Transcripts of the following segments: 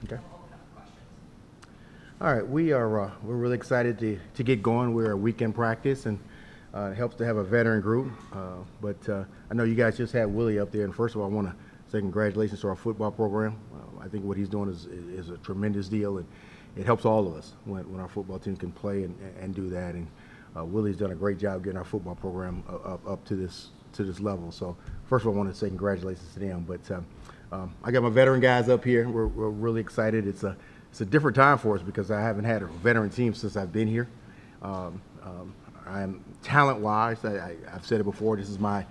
Okay. All right, we're really excited to get going. We're a weekend practice, and it helps to have a veteran group. But I know you guys just had Willie up there, and first of all, I want to say congratulations to our football program. I think what he's doing is a tremendous deal, and it helps all of us when our football team can play and do that. And Willie's done a great job getting our football program up to this level. So first of all, I want to say congratulations to them. But I got my veteran guys up here. We're really excited. It's a different time for us because I haven't had a veteran team since I've been here. I'm talent-wise, I've said it before, this is my,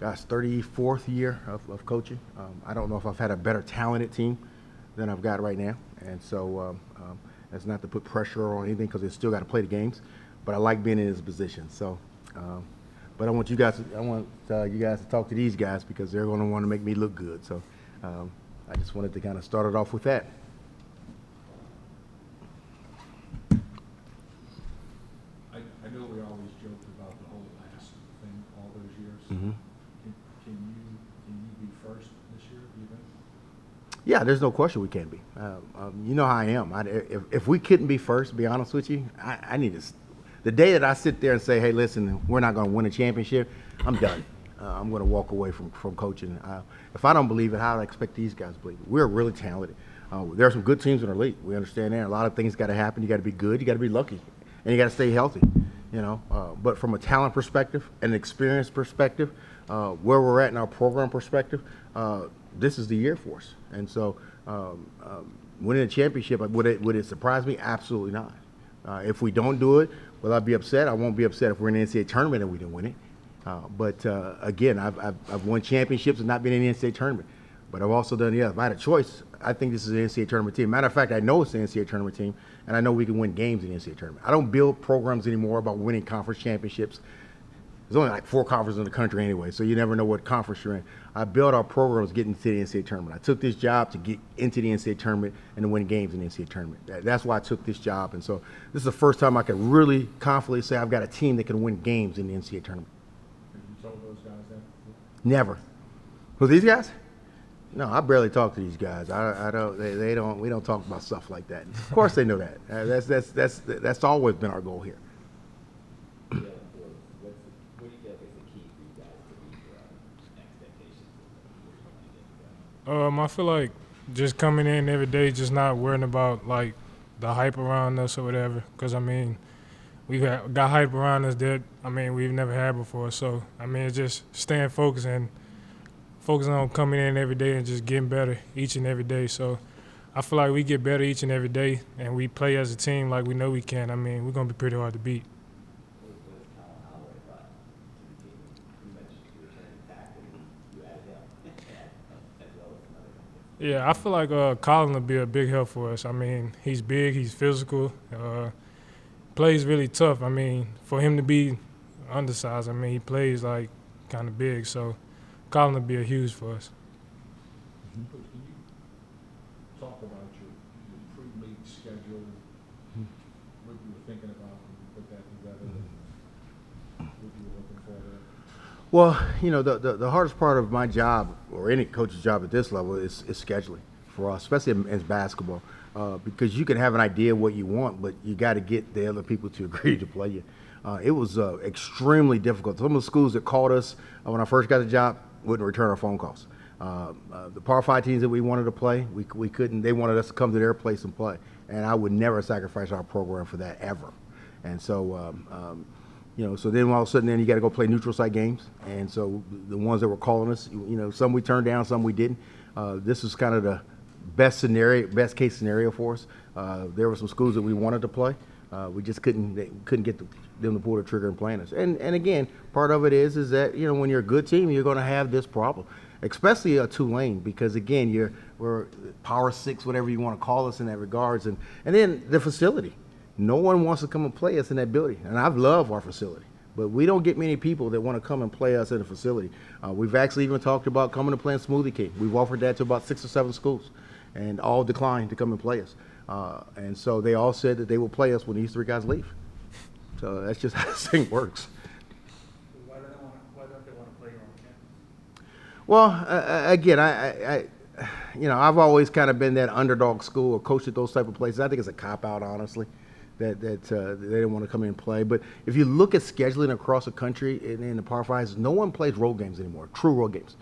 34th year of coaching. I don't know if I've had a better talented team than I've got right now. And so that's not to put pressure on anything because they still got to play the games. But I like being in this position. So, but I want you guys to talk to these guys because they're going to want to make me look good. So I just wanted to kind of start it off with that. I know we always joked about the whole last thing all those years. Mm-hmm. Can you be first this year, do you think? Yeah, there's no question we can be. You know how I am. If we couldn't be first, to be honest with you, I need to. The day that I sit there and say, hey, listen, we're not going to win a championship, I'm done. I'm going to walk away from coaching. If I don't believe it, how do I expect these guys to believe it? We're really talented. There are some good teams in our league. We understand that. A lot of things got to happen. You got to be good. You got to be lucky. And you got to stay healthy. But from a talent perspective, an experience perspective, where we're at in our program perspective, this is the year for us. And so winning a championship, would it surprise me? Absolutely not. If we don't do it, will I be upset? I won't be upset if we're in the NCAA tournament and we didn't win it. But again, I've won championships and not been in the NCAA tournament. But I've also done, if I had a choice, I think this is an NCAA tournament team. Matter of fact, I know it's an NCAA tournament team, and I know we can win games in the NCAA tournament. I don't build programs anymore about winning conference championships. There's only like 4 conferences in the country anyway, so you never know what conference you're in. I built our programs getting to the NCAA tournament. I took this job to get into the NCAA tournament and to win games in the NCAA tournament. That's why I took this job. And so this is the first time I can really confidently say I've got a team that can win games in the NCAA tournament. Have you told those guys that before? Never. Who, these guys? No, I barely talk to these guys. I don't. They don't. We don't talk about stuff like that. Of course, they know that. That's always been our goal here. What do you feel like is the key for you guys to meet your expectations of where you want to get? I feel like just coming in every day, just not worrying about like the hype around us or whatever. Because I mean, we've got hype around us that we've never had before. So it's just staying focused and focusing on coming in every day and just getting better each and every day. So I feel like we get better each and every day, and we play as a team like we know we can. We're gonna be pretty hard to beat. Yeah, I feel like Colin will be a big help for us. He's big, he's physical, plays really tough. For him to be undersized, he plays like kind of big. So Colin will be a huge for us. Coach, can you talk about your pre-league schedule, what you were thinking about when you put that together, and what you were looking for there? Well, the hardest part of my job, or any coach's job at this level, is scheduling for us, especially in basketball, because you can have an idea of what you want, but you got to get the other people to agree to play you. It was extremely difficult. Some of the schools that called us when I first got the job wouldn't return our phone calls. The Power 5 teams that we wanted to play, we couldn't. They wanted us to come to their place and play, and I would never sacrifice our program for that ever. And so, so then all of a sudden, then you got to go play neutral site games, and so the ones that were calling us, some we turned down, some we didn't. This was kind of the best case scenario for us. There were some schools that we wanted to play. We just couldn't get them to pull the trigger and playing us. And again, part of it is that when you're a good team, you're going to have this problem, especially Tulane, because again we're Power 6, whatever you want to call us in that regards, and then the facility. No one wants to come and play us in that building, and I love our facility, but we don't get many people that want to come and play us in the facility. We've actually even talked about coming to play in Smoothie King. We've offered that to about 6 or 7 schools, and all declined to come and play us. And so they all said that they will play us when these 3 guys leave. So that's just how this thing works. Why don't they want to play you on campus? Well, again, you know, I've always kind of been that underdog school or coached at those type of places. I think it's a cop out, honestly, that they didn't want to come in and play. But if you look at scheduling across the country in the Power Fives, no one plays road games anymore, true road games.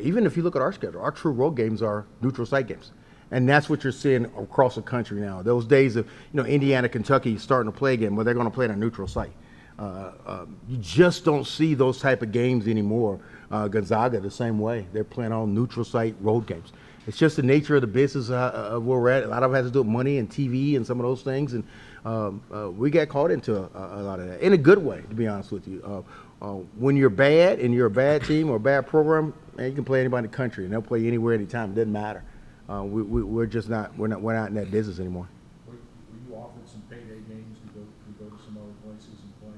Even if you look at our schedule, our true road games are neutral site games. And that's what you're seeing across the country now. Those days of, Indiana, Kentucky starting to play again, but they're going to play at a neutral site. You just don't see those type of games anymore. Gonzaga, the same way. They're playing all neutral site road games. It's just the nature of the business of where we're at. A lot of it has to do with money and TV and some of those things. And we got caught into a lot of that in a good way, to be honest with you. When you're bad and you're a bad team or a bad program, man, you can play anybody in the country and they'll play anywhere, anytime. It doesn't matter. We're just not we're not in that business anymore. Were you offered some payday games to go to some other places and play?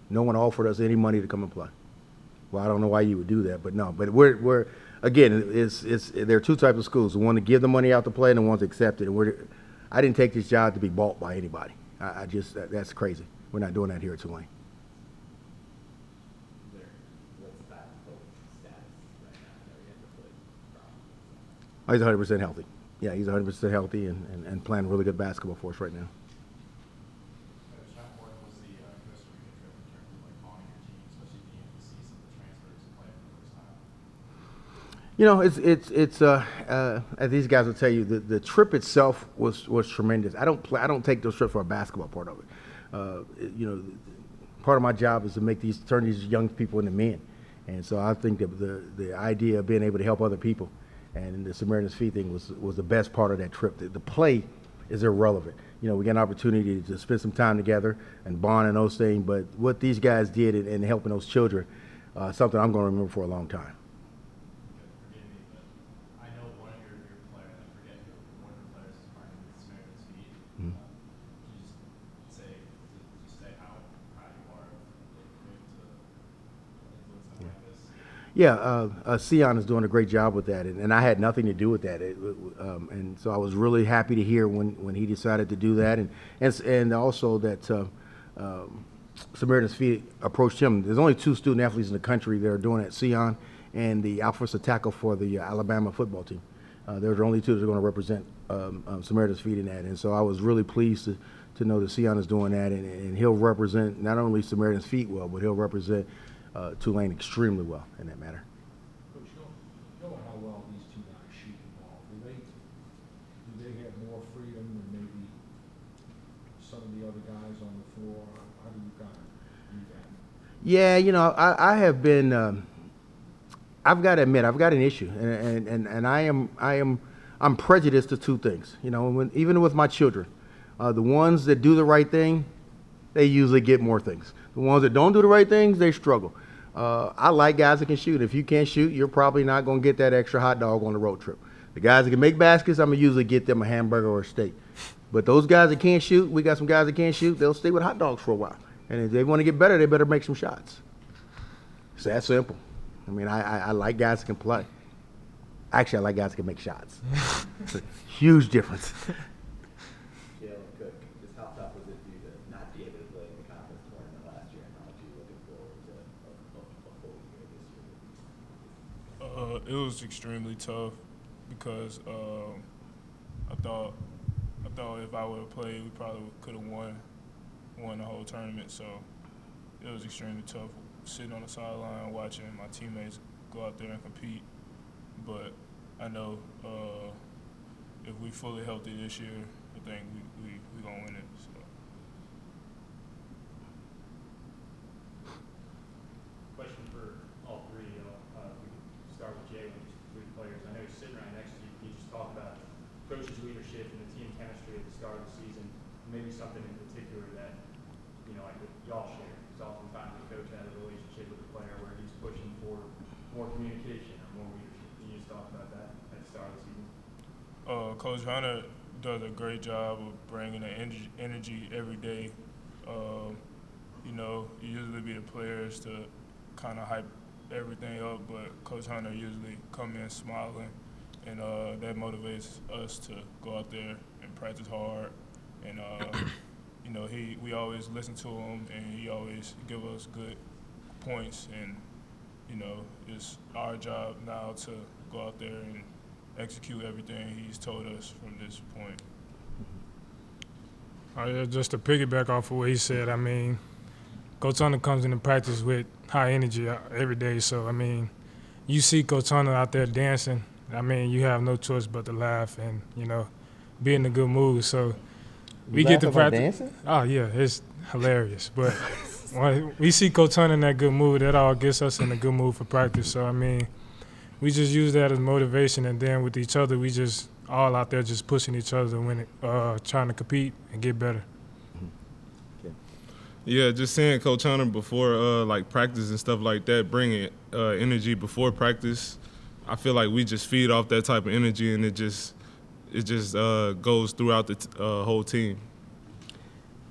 No one offered us any money to come and play. Well, I don't know why you would do that, but no. But we're again, there are two types of schools: the one to give the money out to play, and the ones to accept it. And I didn't take this job to be bought by anybody. I just that's crazy. We're not doing that here at Tulane. What's that status right now? I know you had to put problems. Oh, he's 100% healthy. Yeah, he's 100% healthy and playing really good basketball for us right now. How important was the Costa Rica trip in terms of like bonding your team, especially being able to see some of the transfers and play for the first time? As these guys will tell you, the trip itself was tremendous. I don't take those trips for a basketball part of it. Part of my job is to turn these young people into men, and so I think that the idea of being able to help other people, and the Samaritan's Feet thing was the best part of that trip. The play is irrelevant. We get an opportunity to spend some time together and bond and those things, but what these guys did in helping those children, something I'm going to remember for a long time. Forgive me, but I know one of your players, I forget who, one of the players is partnered with Samaritan's Feet. Mhm. Can you just say how proud you are of being able to influence something like this? Yeah, Sion is doing a great job with that, and I had nothing to do with that. And so I was really happy to hear when he decided to do that, and also that Samaritan's Feet approached him. There's only 2 student athletes in the country that are doing it, Sion and the offensive tackle for the Alabama football team. They're the only 2 that are going to represent Samaritan's Feet in that, and so I was really pleased to know that Sion is doing that, and he'll represent not only Samaritan's Feet well, but he'll represent Tulane extremely well in that matter. Coach, knowing how well these 2 guys shoot the ball, do they have more freedom than maybe some of the other guys on the floor? How do you kind of view that? Yeah, I have been. I've got to admit, I've got an issue, and I'm prejudiced to 2 things. Even with my children, the ones that do the right thing, they usually get more things. The ones that don't do the right things, they struggle. I like guys that can shoot. If you can't shoot, you're probably not going to get that extra hot dog on the road trip. The guys that can make baskets, I'm going to usually get them a hamburger or a steak. But those guys that can't shoot, we got some guys that can't shoot, they'll stay with hot dogs for a while. And if they want to get better, they better make some shots. It's that simple. I mean, I like guys that can play. Actually, I like guys that can make shots. It's a huge difference. Jalen Cook, just how tough was it for you to not be able to play in the conference tournament last year, and how much are you looking forward to a full year this year? It was extremely tough because I thought if I would have played, we probably could have won the whole tournament. So it was extremely tough sitting on the sideline watching my teammates go out there and compete. But I know if we fully healthy this year, I think we gonna win it. So. Question for all 3. We can start with Jalen, just 3 players. I know he's sitting right next to you. Can you just talk about coach's leadership and the team chemistry at the start of the season? Maybe something in particular that, like that y'all share. Because oftentimes the coach has a relationship with the player where he's pushing for more communication or more leadership. Can you just talk about that at the start of the season? Coach Hunter does a great job of bringing the energy every day. Usually be the players to kind of hype everything up, but Coach Hunter usually come in smiling, and that motivates us to go out there and practice hard. And we always listen to him, and he always give us good points. And it's our job now to go out there and execute everything he's told us from this point. Yeah, just to piggyback off of what he said, I mean, Coach Hunter comes into practice with high energy every day. So, I mean, you see Coach Hunter out there dancing, I mean, you have no choice but to laugh and, be in a good mood. So we get to practice. Dancing? Oh, yeah, it's hilarious. But when we see Coach Hunter in that good mood, that all gets us in a good mood for practice. So, I mean, we just use that as motivation. And then with each other, we just all out there just pushing each other to win it, trying to compete and get better. Yeah, just seeing Coach Hunter before like practice and stuff like that, bringing energy before practice. I feel like we just feed off that type of energy, and it just goes throughout the whole team.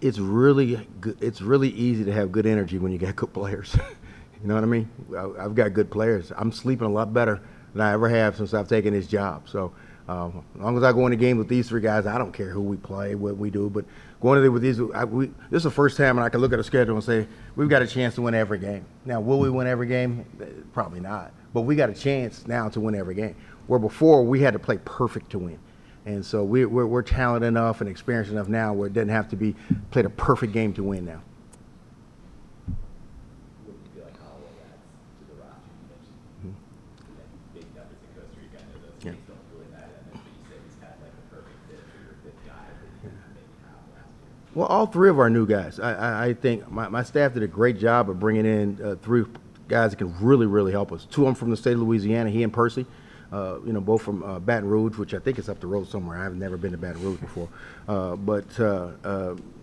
It's really good. It's really easy to have good energy when you got good players. You know what I mean? I've got good players. I'm sleeping a lot better than I ever have since I've taken this job. So as long as I go in the game with these three guys, I don't care who we play, what we do. But going in with these, this is the first time I can look at a schedule and say we've got a chance to win every game. Now, will we win every game? Probably not. But we got a chance now to win every game. Where before we had to play perfect to win. And so we're talented enough and experienced enough now where it doesn't have to be played a perfect game to win now. What do you feel like Holloway adds to the roster? You mentioned big numbers in Costa Rica. I know those things don't really matter that much, but you said he's kind of like the perfect fit for your fifth guy that you didn't maybe have last year. Well, all three of our new guys. I think my staff did a great job of bringing in three guys that can really, really help us. Two of them from the state of Louisiana, he and Percy. Both from Baton Rouge, which I think is up the road somewhere. I've never been to Baton Rouge before. But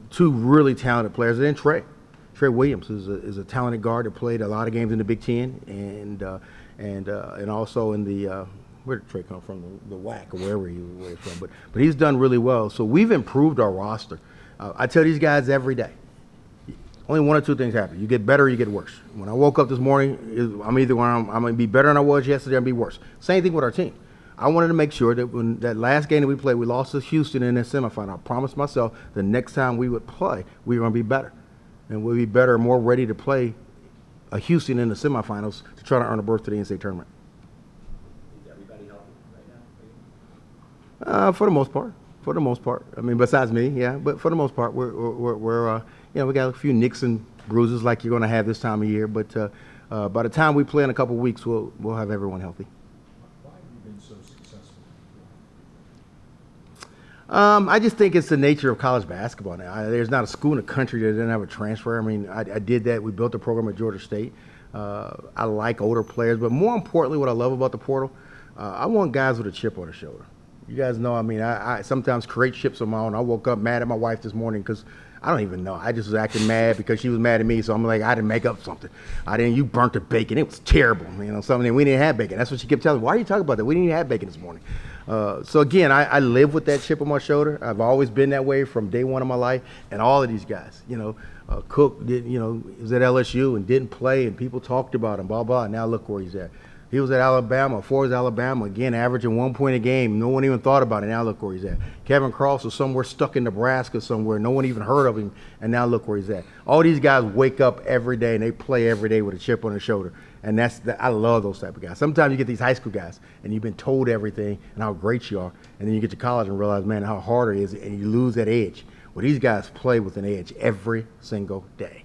two really talented players. And then Trey Williams is a talented guard that played a lot of games in the Big Ten and also in the where did Trey come from? The WAC or wherever he was from. But he's done really well. So we've improved our roster. I tell these guys every day. Only one or two things happen. You get better or you get worse. When I woke up this morning, I'm either I'm going to be better than I was yesterday or be worse. Same thing with our team. I wanted to make sure that when that last game that we played, we lost to Houston in the semifinal. I promised myself the next time we would play, we were going to be better. And we'll be better and more ready to play a Houston in the semifinals to try to earn a berth to the NCAA tournament. Is everybody healthy right now? For the most part. For the most part. I mean, besides me, yeah. But for the most part, we're we got a few nicks and bruises like you're going to have this time of year. But by the time we play in a couple of weeks, we'll have everyone healthy. Why have you been so successful? I just think it's the nature of college basketball now. There's not a school in the country that doesn't have a transfer. I mean, I did that. We built a program at Georgia State. I like older players. But more importantly, what I love about the portal, I want guys with a chip on their shoulder. You guys know, I mean, I sometimes create chips on my own. I woke up mad at my wife this morning because I don't even know. I just was acting mad because she was mad at me. So I'm like, I didn't make up something. You burnt the bacon. It was terrible. Something we didn't have bacon. That's what she kept telling me. Why are you talking about that? We didn't even have bacon this morning. So again, I live with that chip on my shoulder. I've always been that way from day one of my life. And all of these guys, Cook did, was at LSU and didn't play, and people talked about him, blah, blah. Now look where he's at. He was at Alabama, Ford's Alabama, again, averaging 1 point a game. No one even thought about it. Now look where he's at. Kevin Cross was somewhere stuck in Nebraska somewhere. No one even heard of him, and now look where he's at. All these guys wake up every day, and they play every day with a chip on their shoulder. And I love those type of guys. Sometimes you get these high school guys, and you've been told everything and how great you are, and then you get to college and realize, man, how hard it is, and you lose that edge. Well, these guys play with an edge every single day.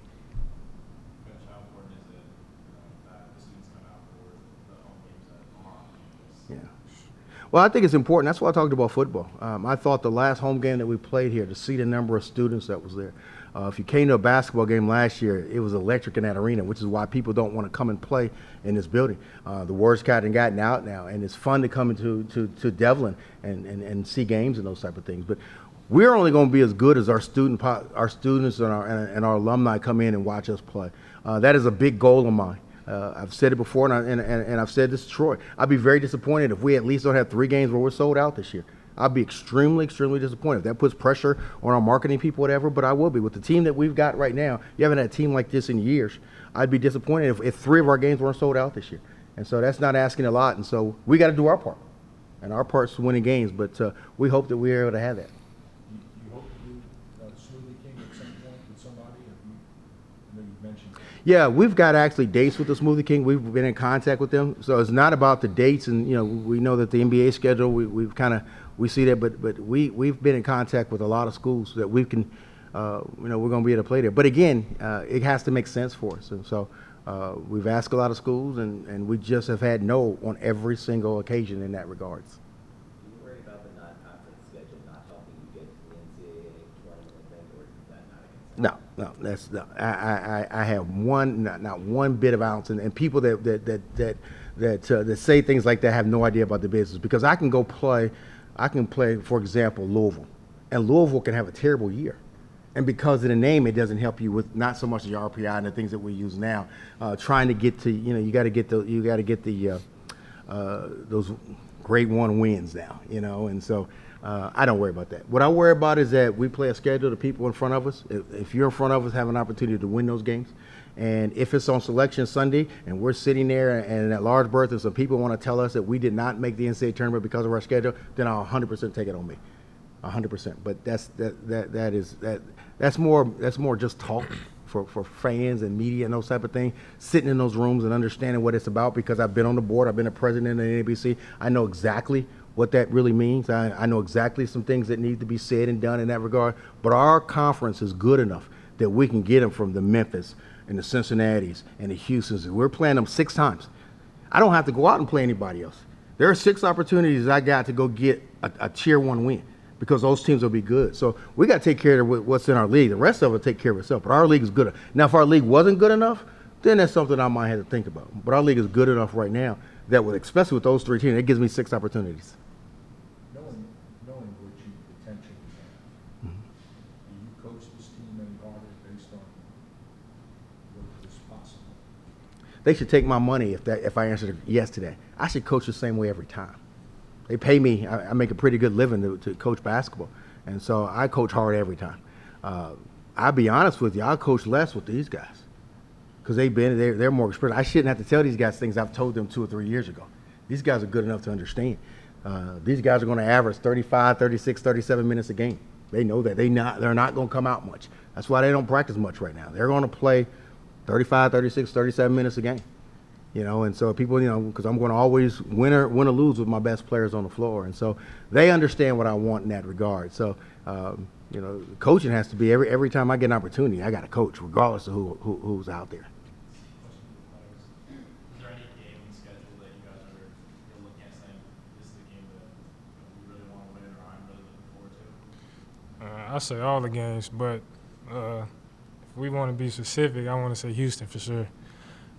How important is it that the students come out for the home games on campus? Yeah. Well, I think it's important. That's why I talked about football. I thought the last home game that we played here, to see the number of students that was there. If you came to a basketball game last year, it was electric in that arena, which is why people don't want to come and play in this building. The word's gotten out now, and it's fun to come to Devlin and see games and those type of things. But we're only going to be as good as our students and our alumni come in and watch us play. That is a big goal of mine. I've said it before, and I've said this to Troy. I'd be very disappointed if we at least don't have 3 games where we're sold out this year. I'd be extremely, extremely disappointed. If that puts pressure on our marketing people, whatever, but I will be. With the team that we've got right now, you haven't had a team like this in years. I'd be disappointed if 3 of our games weren't sold out this year. And so that's not asking a lot. And so we got to do our part. And our part's winning games, but we hope that we're able to have that. You hope to do Smoothie King at some point with somebody? I know you've mentioned that. Yeah, we've got actually dates with the Smoothie King. We've been in contact with them, so it's not about the dates. And we know that the NBA schedule, we've kind of we see that, but we've been in contact with a lot of schools that we can, we're going to be able to play there. But again, it has to make sense for us, and so we've asked a lot of schools, and we just have had no on every single occasion in that regards. Do you worry about the non-conference schedule not helping you get to the NCAA tournament thing, or is that not a concern? No, that's no. I have not one bit of ounce, and people that say things like that have no idea about the business, because I can play, for example, Louisville, and Louisville can have a terrible year, and because of the name, it doesn't help you with not so much the RPI and the things that we use now. Trying to get to, you got to get the those grade 1 wins now, and so. I don't worry about that. What I worry about is that we play a schedule to people in front of us. If you're in front of us, have an opportunity to win those games. And if it's on Selection Sunday and we're sitting there and at large berth and some people want to tell us that we did not make the NCAA tournament because of our schedule, then I'll 100% take it on me, 100%. But that's more just talk for fans and media and those type of things. Sitting in those rooms and understanding what it's about, because I've been on the board, I've been a president of the NBC. I know exactly what that really means. I know exactly some things that need to be said and done in that regard. But our conference is good enough that we can get them from the Memphis and the Cincinnatis and the Houstons. We're playing them 6 times. I don't have to go out and play anybody else. There are 6 opportunities I got to go get a tier 1 win, because those teams will be good. So we got to take care of what's in our league. The rest of it will take care of itself. But our league is good. Now, if our league wasn't good enough, then that's something I might have to think about. But our league is good enough right now that, especially with those 3 teams, it gives me 6 opportunities. Knowing what you potentially have, do you coach this team any harder based on what is possible? They should take my money if I answered yes to that. I should coach the same way every time. They pay me. I make a pretty good living to coach basketball, and so I coach hard every time. I'll be honest with you, I'll coach less with these guys because they're more experienced. I shouldn't have to tell these guys things I've told them 2 or 3 years ago. These guys are good enough to understand. These guys are going to average 35, 36, 37 minutes a game. They know that. They're not going to come out much. That's why they don't practice much right now. They're going to play 35, 36, 37 minutes a game. And so people, because I'm going to always win or lose with my best players on the floor. And so they understand what I want in that regard. So, coaching has to be every time I get an opportunity, I got to coach regardless of who's out there. Is there any game in schedule that you guys are looking at saying this is the game that we really want to win, or I'm really looking forward to? I say all the games, but if we want to be specific, I want to say Houston for sure.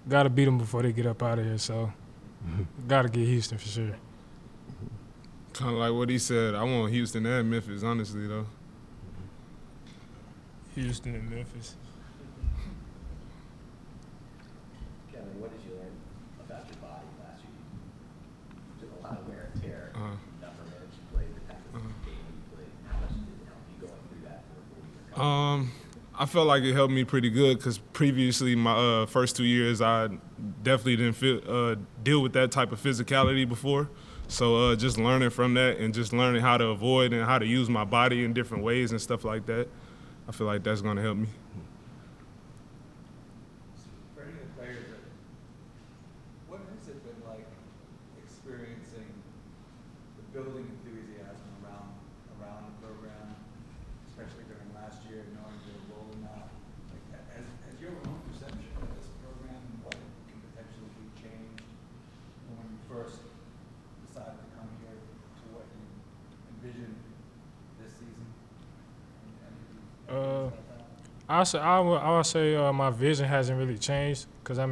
Got to beat them before they get up out of here, so got to get Houston for sure. Kind of like what he said. I want Houston and Memphis, honestly, though. Houston and Memphis. Kevin, what did you learn about your body last year? You took a lot of wear and tear. Number of minutes you played, the type of game you played. How much did it help you going through that for a full year? I felt like it helped me pretty good because previously my first 2 years I definitely didn't deal with that type of physicality before. So just learning from that and just learning how to avoid and how to use my body in different ways and stuff like that, I feel like that's going to help me. For any of the players, what has it been like experiencing the building enthusiasm around the program, especially during last year, knowing you're rolling out? Like, as your own perception of this program and what can potentially be changed from when you first decided to come here to what you envisioned this season? I would say my vision hasn't really changed, because, as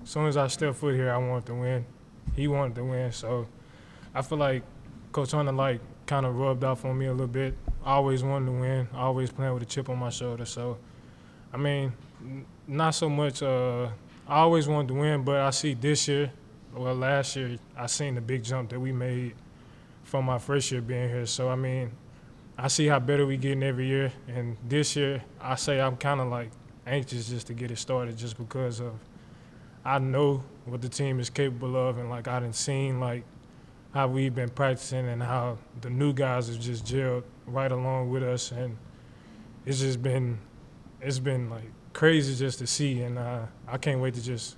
soon as I stepped foot here, I wanted to win. He wanted to win, so I feel like Coach Hunter kind of rubbed off on me a little bit. I always wanted to win, always playing with a chip on my shoulder. So, not so much. I always wanted to win, but I see this year, last year, I seen the big jump that we made from my first year being here. So, I see how better we getting every year, and this year I say I'm kind of anxious just to get it started, just because of I know what the team is capable of, and I done seen how we've been practicing and how the new guys have just gelled right along with us, and it's been crazy just to see, and I can't wait to just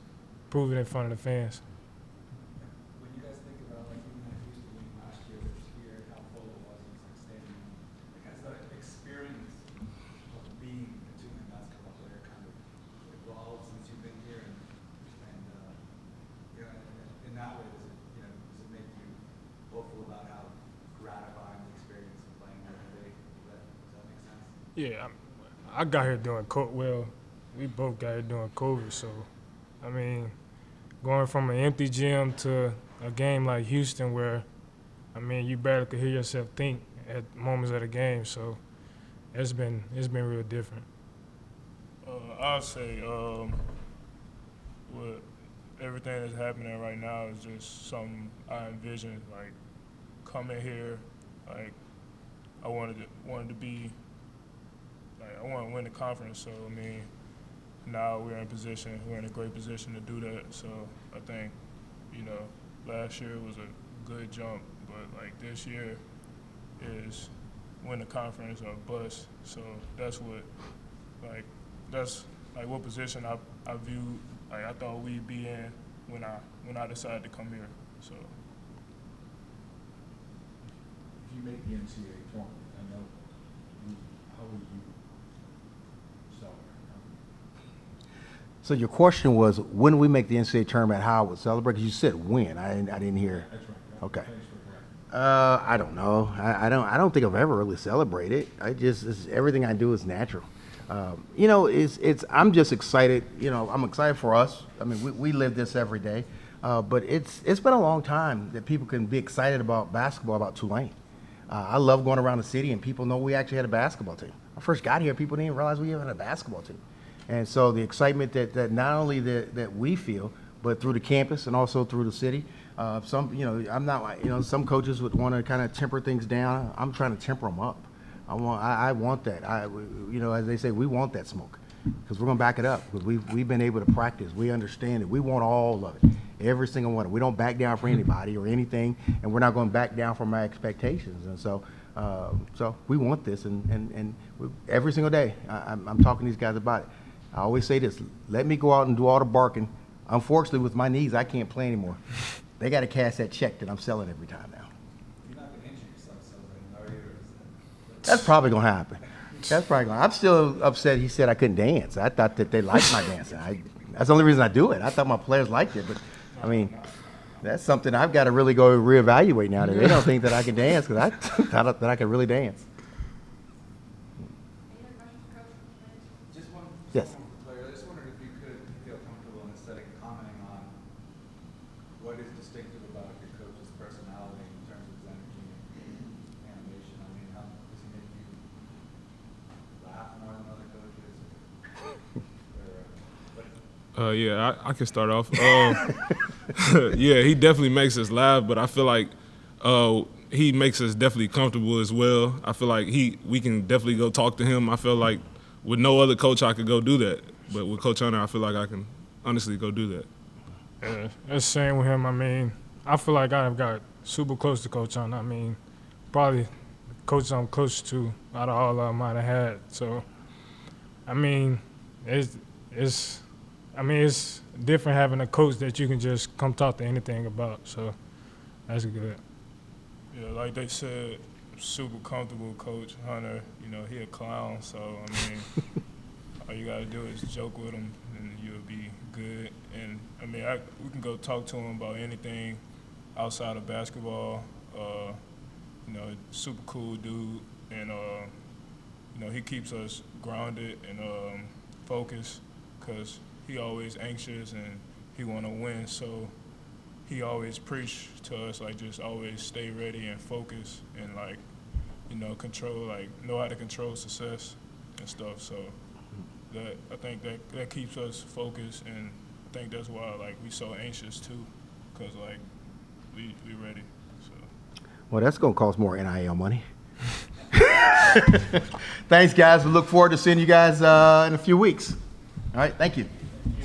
prove it in front of the fans. When you guys think about like even that Houston game last year that was here, how full it was in the stadium, like has the experience of being a Tulane basketball player kind of evolved since you've been here, and you know, in that way, does it make you hopeful about how gratifying the experience of playing every day? Does that make sense? Yeah, I got here doing well. We both got here doing COVID, so I mean, going from an empty gym to a game like Houston, where I mean you barely could hear yourself think at moments of the game, so it's been real different. I'll say with everything that's happening right now is just something I envisioned. Like coming here, like I wanted to be. Like, I want to win the conference, so I mean, now we're in a great position to do that. So I think, last year was a good jump, but like this year is win the conference or bust. So that's what position I view. Like I thought we'd be in when I decided to come here. So If you make the NCAA tournament, I know, how will you celebrate? So your question was, when we make the NCAA tournament, how I would celebrate? Because you said when. I didn't hear. That's right. Okay. Thanks for correcting. I don't know. I don't think I've ever really celebrated. Everything I do is natural. I'm just excited. I'm excited for us. I mean, we live this every day. But it's been a long time that people can be excited about basketball, about Tulane. I love going around the city and people know we actually had a basketball team. When I first got here, people didn't realize we even had a basketball team. And so the excitement that not only that we feel, but through the campus and also through the city. I'm not like, some coaches would want to kind of temper things down. I'm trying to temper them up. I want that. As they say, we want that smoke because we're going to back it up because we've been able to practice. We understand it. We want all of it, every single one. We don't back down for anybody or anything, and we're not going to back down from our expectations. And so we want this, and every single day I'm talking to these guys about it. I always say this: let me go out and do all the barking. Unfortunately, with my knees, I can't play anymore. They got to cash that check that I'm selling every time now. You're not going to injure yourself celebrating, are you? Or is That's probably going to happen. I'm still upset he said I couldn't dance. I thought that they liked my dancing. That's the only reason I do it. I thought my players liked it. But, I mean, that's something I've got to really go reevaluate now. That they don't think that I can dance because I thought that I could really dance. Just one Yes. for player. I just wondered if you could feel comfortable in a setting commenting on what is distinctive about your coach's personality in terms of his energy and animation. I mean, how does he make you laugh more than other coaches? Yeah, I can start off. Yeah, he definitely makes us laugh, but I feel like he makes us definitely comfortable as well. I feel like we can definitely go talk to him. I feel like with no other coach I could go do that, but with Coach Hunter, I feel like I can honestly go do that. Yeah, it's the same with him. I mean, I feel like I've got super close to Coach Hunter. I mean, probably the coach I'm close to out of all I might have had. So, I mean, it's different having a coach that you can just come talk to anything about. So, that's good. yeah, like they said, super comfortable, Coach Hunter. He a clown, so I mean, all you gotta do is joke with him, and you'll be good. And I mean, we can go talk to him about anything outside of basketball. Super cool dude, and he keeps us grounded and focused because he always anxious and he want to win. So he always preach to us like just always stay ready and focus and like control, like know how to control success and stuff. So that I think that keeps us focused, and I think that's why like we so anxious too, because like we ready. So. Well, that's going to cost more NIL money. Thanks, guys. We look forward to seeing you guys in a few weeks. All right, thank you.